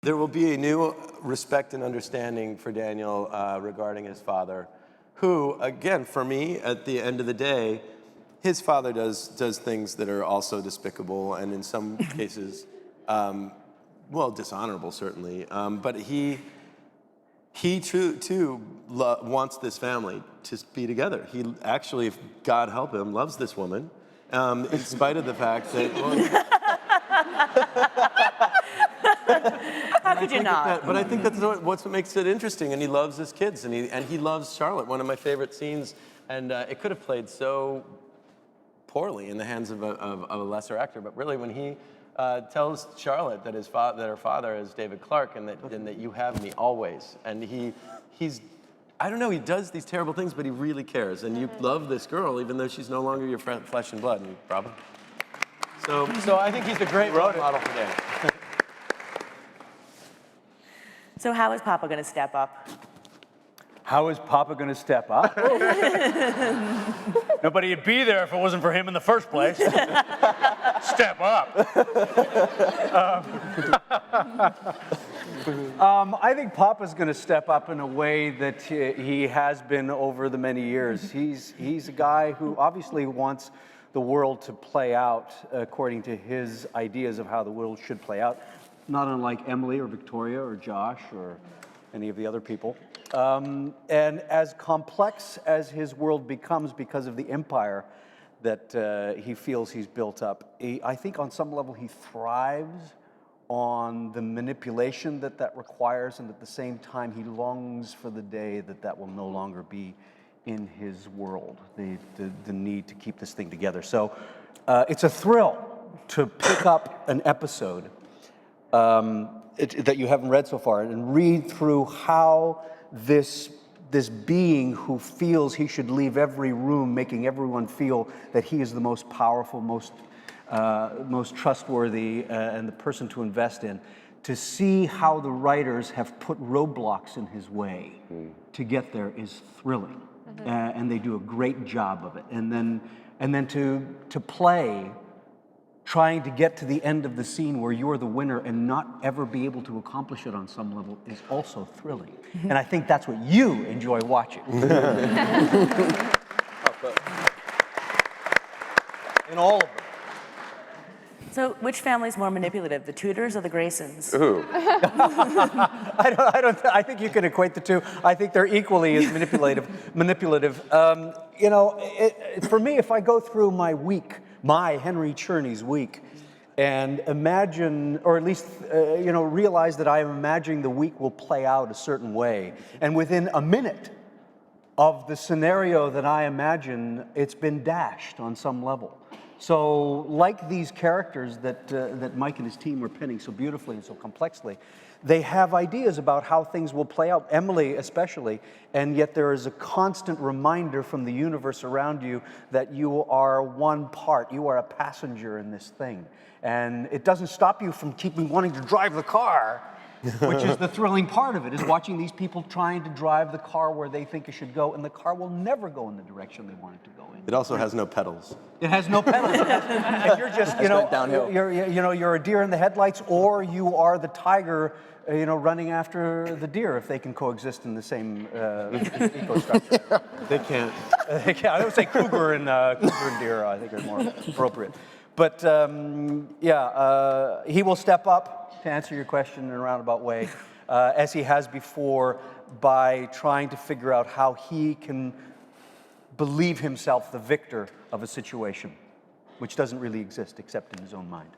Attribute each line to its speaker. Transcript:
Speaker 1: There will be a new respect and understanding for Daniel regarding his father, who, again, for me, at the end of the day, his father does things that are also despicable and in some cases, well, dishonorable, certainly. But he too wants this family to be together. He actually, if God help him, loves this woman, in spite of the fact that, well,
Speaker 2: how could you not?
Speaker 1: But I think that's what makes it interesting, and he loves his kids, and he loves Charlotte, one of my favorite scenes, and it could have played so poorly in the hands of a lesser actor, but really when he tells Charlotte that her father is David Clark, and that you have me always, and he's I don't know, he does these terrible things, but he really cares, and you love this girl even though she's no longer your flesh and blood, and bravo. So I think he's a great role model for Daniel.
Speaker 2: So how is Papa going to step up?
Speaker 3: How is Papa going to step up? Nobody would be there if it wasn't for him in the first place. Step up. I think Papa's going to step up in a way that he has been over the many years. He's a guy who obviously wants the world to play out according to his ideas of how the world should play out, not unlike Emily or Victoria or Josh or any of the other people. And as complex as his world becomes because of the empire that he feels he's built up, I think on some level he thrives on the manipulation that requires, and at the same time he longs for the day that will no longer be in his world, the need to keep this thing together. So it's a thrill to pick up an episode that you haven't read so far and read through how this being who feels he should leave every room, making everyone feel that he is the most powerful, most trustworthy, and the person to invest in, to see how the writers have put roadblocks in his way to get there is thrilling. And they do a great job of it. And then to play, trying to get to the end of the scene where you're the winner and not ever be able to accomplish it on some level is also thrilling. And I think that's what you enjoy watching. In all of them.
Speaker 2: So which family's more manipulative, the Tudors or the Graysons?
Speaker 1: Ooh.
Speaker 3: I think you can equate the two. I think they're equally as manipulative. You know, for me, if I go through my week, my Henry Czerny's week, and imagine, or at least, realize that I am imagining the week will play out a certain way, and within a minute of the scenario that I imagine, it's been dashed on some level. So, like these characters that Mike and his team were penning so beautifully and so complexly, they have ideas about how things will play out, Emily especially, and yet there is a constant reminder from the universe around you that you are one part, you are a passenger in this thing. And it doesn't stop you from keeping wanting to drive the car, which is the thrilling part of it, is watching these people trying to drive the car where they think it should go, and the car will never go in the direction they want it to go in.
Speaker 1: It also has no pedals.
Speaker 3: It has no pedals. And you're just,
Speaker 1: downhill.
Speaker 3: You're a deer in the headlights, or you are the tiger, running after the deer if they can coexist in the same ecostructure.
Speaker 1: They can't.
Speaker 3: I would say cougar and deer, I think, are more appropriate. But he will step up, to answer your question in a roundabout way, as he has before, by trying to figure out how he can believe himself the victor of a situation, which doesn't really exist except in his own mind.